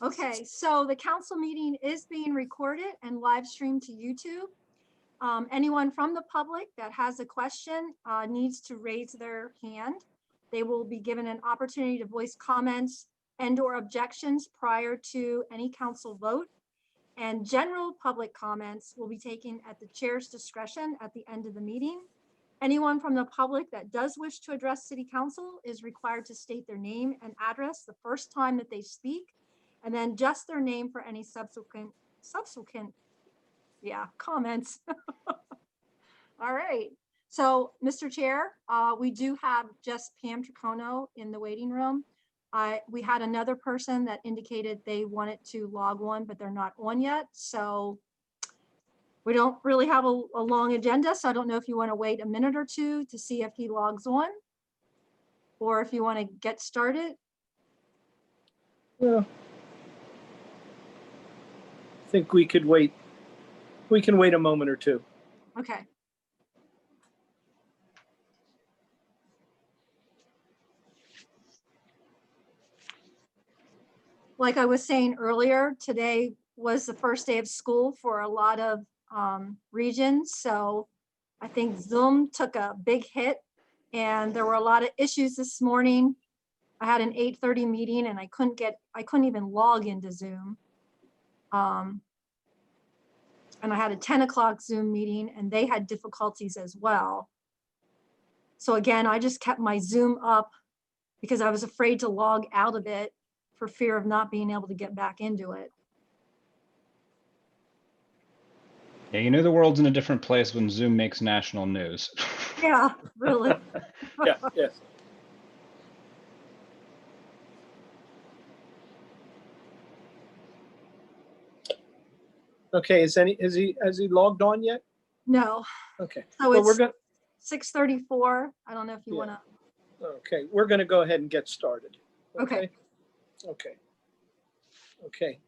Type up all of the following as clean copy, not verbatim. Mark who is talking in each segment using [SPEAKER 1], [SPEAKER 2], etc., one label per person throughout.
[SPEAKER 1] Okay, so the council meeting is being recorded and live streamed to YouTube. Anyone from the public that has a question needs to raise their hand. They will be given an opportunity to voice comments and/or objections prior to any council vote. And general public comments will be taken at the chair's discretion at the end of the meeting. Anyone from the public that does wish to address City Council is required to state their name and address the first time that they speak, and then just their name for any subsequent comments. All right. So, Mr. Chair, we do have just Pam Tricono in the waiting room. We had another person that indicated they wanted to log on, but they're not on yet. So we don't really have a long agenda. So I don't know if you want to wait a minute or two to see if he logs on, or if you want to get started.
[SPEAKER 2] Yeah. I think we could wait. We can wait a moment or two.
[SPEAKER 1] Okay. Like I was saying earlier, today was the first day of school for a lot of regions. So I think Zoom took a big hit, and there were a lot of issues this morning. I had an 8:30 meeting and I couldn't even log into Zoom. And I had a 10 o'clock Zoom meeting and they had difficulties as well. So again, I just kept my Zoom up because I was afraid to log out of it for fear of not being able to get back into it.
[SPEAKER 3] Yeah, you know the world's in a different place when Zoom makes national news.
[SPEAKER 1] Yeah, really.
[SPEAKER 2] Yeah, yes. Okay, has he logged on yet?
[SPEAKER 1] No.
[SPEAKER 2] Okay.
[SPEAKER 1] So
[SPEAKER 2] well,
[SPEAKER 1] it's
[SPEAKER 2] we're going
[SPEAKER 1] 6:34. I don't know if you
[SPEAKER 2] Yeah.
[SPEAKER 1] want to.
[SPEAKER 2] Okay, we're going to go ahead and get started.
[SPEAKER 1] Okay.
[SPEAKER 2] Okay. Okay.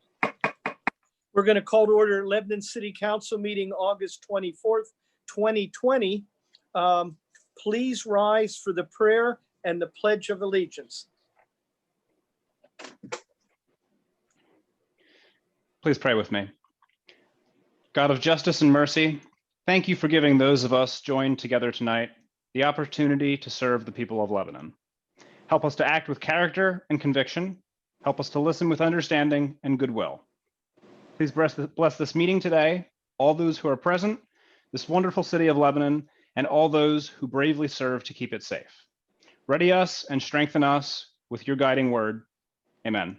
[SPEAKER 2] We're going to call to order Lebanon City Council meeting August 24th, 2020. Please rise for the prayer and the Pledge of Allegiance.
[SPEAKER 3] Please pray with me. God of justice and mercy, thank you for giving those of us joined together tonight the opportunity to serve the people of Lebanon. Help us to act with character and conviction. Help us to listen with understanding and goodwill. Please bless this meeting today, all those who are present, this wonderful city of Lebanon, and all those who bravely serve to keep it safe. Ready us and strengthen us with your guiding word. Amen.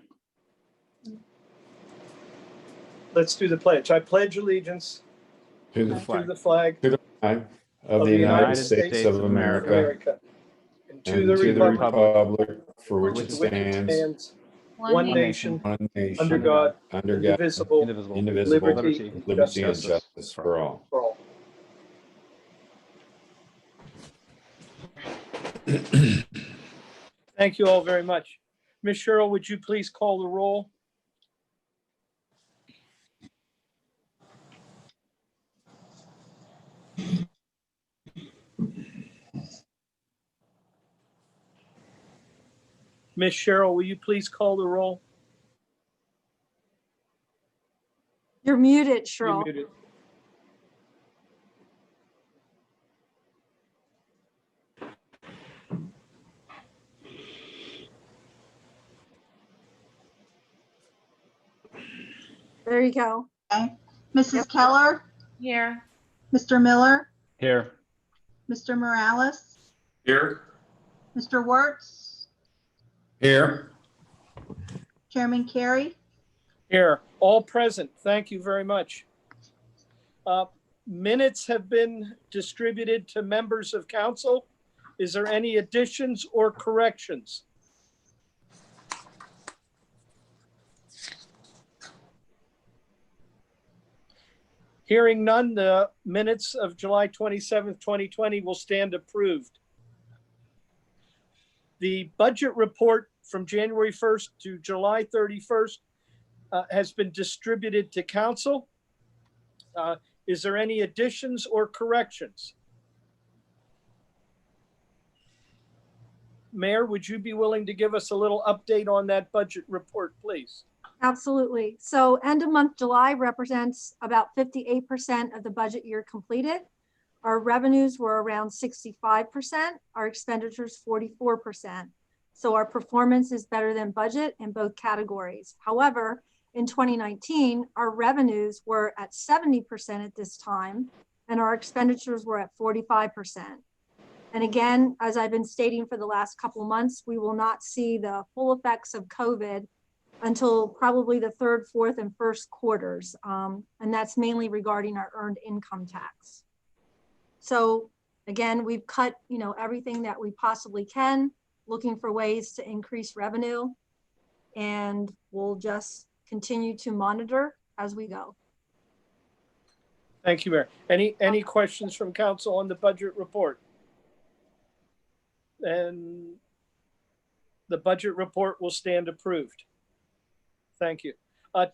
[SPEAKER 2] Let's do the pledge. I pledge allegiance
[SPEAKER 4] to
[SPEAKER 2] to
[SPEAKER 4] the
[SPEAKER 2] the flag
[SPEAKER 4] of the United States of America
[SPEAKER 2] and
[SPEAKER 4] and
[SPEAKER 2] to the republic
[SPEAKER 4] republic for which it
[SPEAKER 2] for which it
[SPEAKER 4] stands,
[SPEAKER 2] stands, one nation,
[SPEAKER 4] one nation,
[SPEAKER 2] under God, indivisible,
[SPEAKER 4] indivisible,
[SPEAKER 2] liberty,
[SPEAKER 4] with liberty and
[SPEAKER 2] justice
[SPEAKER 4] justice for all.
[SPEAKER 2] for all. Thank you all very much. Ms. Cheryl, would you please call the roll? Ms. Cheryl, will you please call the roll?
[SPEAKER 1] You're muted,
[SPEAKER 2] You're
[SPEAKER 1] Cheryl.
[SPEAKER 2] muted.
[SPEAKER 1] There you go.
[SPEAKER 5] Okay. Mrs.
[SPEAKER 1] Yep.
[SPEAKER 5] Keller,
[SPEAKER 6] Here.
[SPEAKER 5] Mr. Miller,
[SPEAKER 3] Here.
[SPEAKER 5] Mr. Morales,
[SPEAKER 4] Here.
[SPEAKER 5] Mr. Wertz,
[SPEAKER 4] Here.
[SPEAKER 5] Chairman Carey.
[SPEAKER 2] Here, all present. Thank you very much. Minutes have been distributed to members of council. Is there any additions or corrections? Hearing none, the minutes of July 27th, 2020 will stand approved. The budget report from January 1st to July 31st has been distributed to council. Is there any additions or corrections? Mayor, would you be willing to give us a little update on that budget report, please?
[SPEAKER 1] Absolutely. So end of month July represents about 58% of the budget year completed. Our revenues were around 65%, our expenditures 44%. So our performance is better than budget in both categories. However, in 2019, our revenues were at 70% at this time, and our expenditures were at 45%. And again, as I've been stating for the last couple of months, we will not see the full effects of COVID until probably the third, fourth, and first quarters. And that's mainly regarding our earned income tax. So again, we've cut, everything that we possibly can, looking for ways to increase revenue, and we'll just continue to monitor as we go.
[SPEAKER 2] Thank you, Mayor. Any questions from council on the budget report? And the budget report will stand approved. Thank you.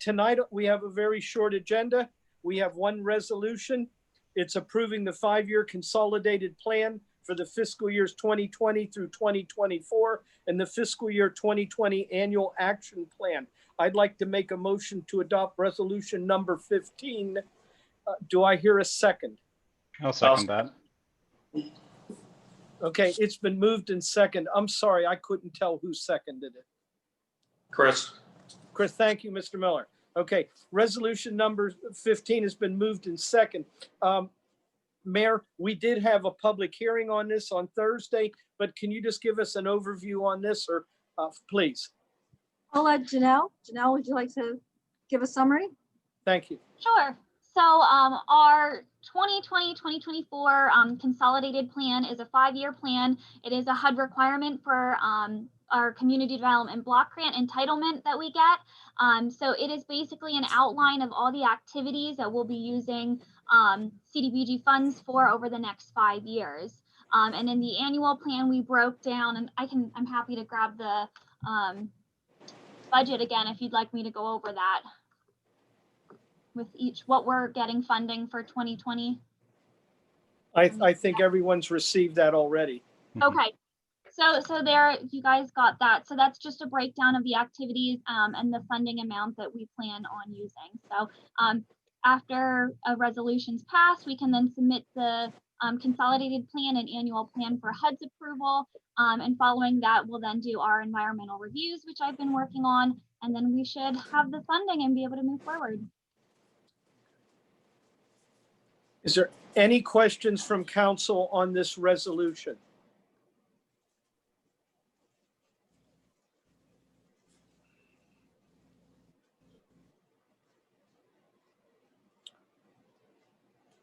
[SPEAKER 2] Tonight, we have a very short agenda. We have one resolution. It's approving the 5-year consolidated plan for the fiscal years 2020 through 2024 and the fiscal year 2020 annual action plan. I'd like to make a motion to adopt resolution number 15. Do I hear a second?
[SPEAKER 3] I'll second that.
[SPEAKER 2] Okay, it's been moved and second. I'm sorry, I couldn't tell who seconded it.
[SPEAKER 6] Chris.
[SPEAKER 2] Chris, thank you, Mr. Miller. Okay, resolution number 15 has been moved in second. Mayor, we did have a public hearing on this on Thursday, but can you just give us an overview on this, or please?
[SPEAKER 1] I'll let Janelle. Janelle, would you like to give a summary?
[SPEAKER 2] Thank you.
[SPEAKER 7] Sure. So our 2020-2024 consolidated plan is a 5-year plan. It is a HUD requirement for our community development block grant entitlement that we get. So it is basically an outline of all the activities that we'll be using CDBG funds for over the next 5 years. And in the annual plan, we broke down, and I'm happy to grab the budget again if you'd like me to go over that with what we're getting funding for 2020.
[SPEAKER 2] I think everyone's received that already.
[SPEAKER 7] Okay. So there, you guys got that. So that's just a breakdown of the activities and the funding amount that we plan on using. So after a resolution's passed, we can then submit the consolidated plan and annual plan for HUD's approval. And following that, we'll then do our environmental reviews, which I've been working on, and then we should have the funding and be able to move forward.
[SPEAKER 2] Is there any questions from council on this resolution?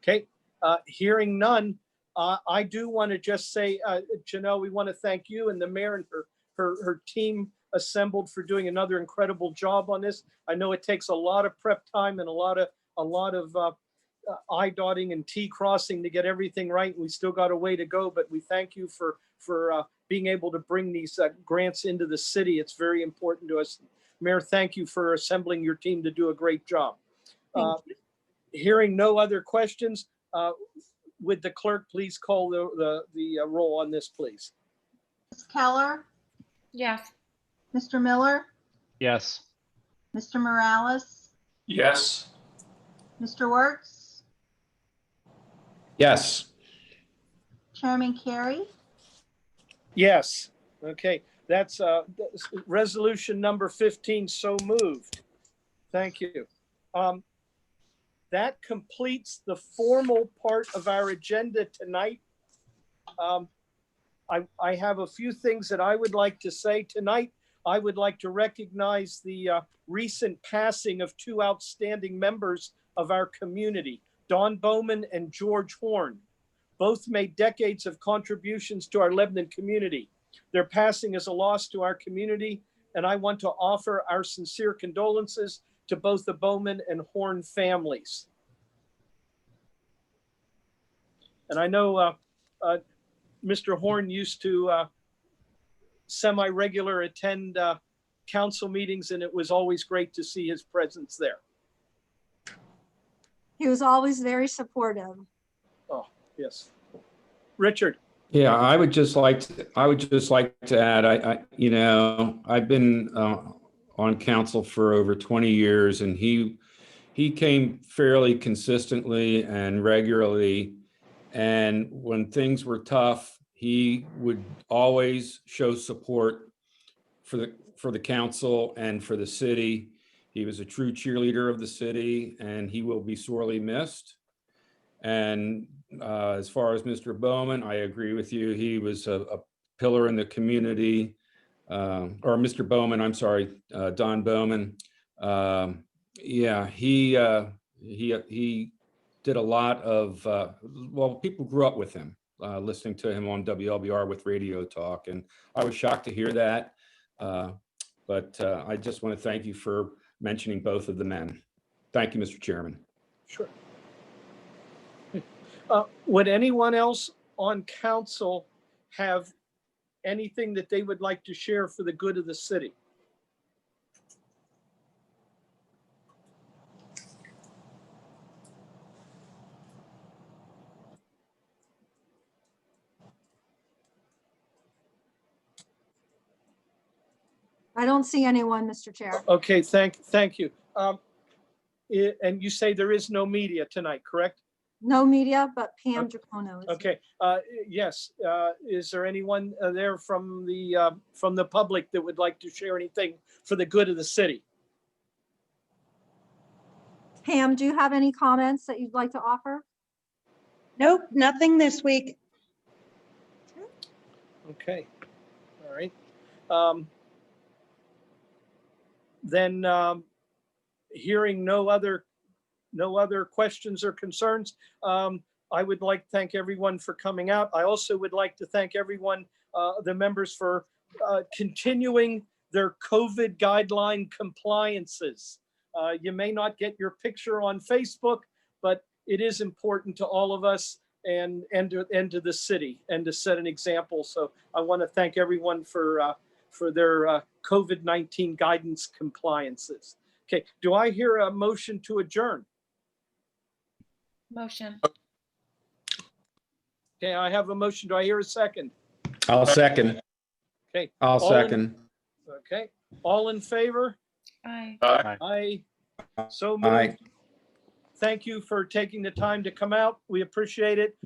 [SPEAKER 2] Okay, hearing none, I do want to just say, Janelle, we want to thank you and the mayor and her team assembled for doing another incredible job on this. I know it takes a lot of prep time and a lot of I dotting and T crossing to get everything right. We still got a way to go, but we thank you for being able to bring these grants into the city. It's very important to us. Mayor, thank you for assembling your team to do a great job. Hearing no other questions, would the clerk please call the roll on this, please?
[SPEAKER 5] Ms. Keller,
[SPEAKER 8] Yes.
[SPEAKER 5] Mr. Miller,
[SPEAKER 3] Yes.
[SPEAKER 5] Mr. Morales,
[SPEAKER 6] Yes.
[SPEAKER 5] Mr. Wertz,
[SPEAKER 4] Yes.
[SPEAKER 5] Chairman Carey,
[SPEAKER 2] Yes. Okay, that's resolution number 15, so moved. Thank you. That completes the formal part of our agenda tonight. I have a few things that I would like to say tonight. I would like to recognize the recent passing of 2 outstanding members of our community, Don Bowman and George Horn. Both made decades of contributions to our Lebanon community. Their passing is a loss to our community, and I want to offer our sincere condolences to both the Bowman and Horn families. And I know Mr. Horn used to semi-regular attend council meetings, and it was always great to see his presence there.
[SPEAKER 1] He was always very supportive.
[SPEAKER 2] Oh, yes. Richard.
[SPEAKER 4] Yeah, I would just like to add, I've been on council for over 20 years, and he came fairly consistently and regularly. And when things were tough, he would always show support for the council and for the city. He was a true cheerleader of the city, and he will be sorely missed. And as far as Mr. Bowman, I agree with you. He was a pillar in the community. Or Mr. Bowman, I'm sorry, Don Bowman. Yeah, he did a lot of, well, people grew up with him, listening to him on WLBR with Radio Talk, and I was shocked to hear that. But I just want to thank you for mentioning both of the men. Thank you, Mr. Chairman.
[SPEAKER 2] Sure. Would anyone else on council have anything that they would like to share for the good of the city?
[SPEAKER 1] I don't see anyone, Mr. Chair.
[SPEAKER 2] Okay, thank you. And you say there is no media tonight, correct?
[SPEAKER 1] No media, but Pam Dracono is.
[SPEAKER 2] Okay, yes. Is there anyone there from the public that would like to share anything for the good of the city?
[SPEAKER 1] Pam, do you have any comments that you'd like to offer?
[SPEAKER 8] Nope, nothing this week.
[SPEAKER 2] Okay, all right. Then hearing no other questions or concerns, I would like to thank everyone for coming out. I also would like to thank everyone, the members, for continuing their COVID guideline compliances. You may not get your picture on Facebook, but it is important to all of us and to the city, and to set an example. So I want to thank everyone for their COVID-19 guidance compliances. Okay, do I hear a motion to adjourn?
[SPEAKER 8] Motion.
[SPEAKER 2] Okay, I have a motion. Do I hear a second?
[SPEAKER 4] I'll second.
[SPEAKER 2] Okay.
[SPEAKER 4] I'll
[SPEAKER 2] all in-
[SPEAKER 4] second.
[SPEAKER 2] Okay, all in favor?
[SPEAKER 8] Aye.
[SPEAKER 2] Aye. So moved.
[SPEAKER 4] Aye.
[SPEAKER 2] Thank you for taking the time to come out. We appreciate it.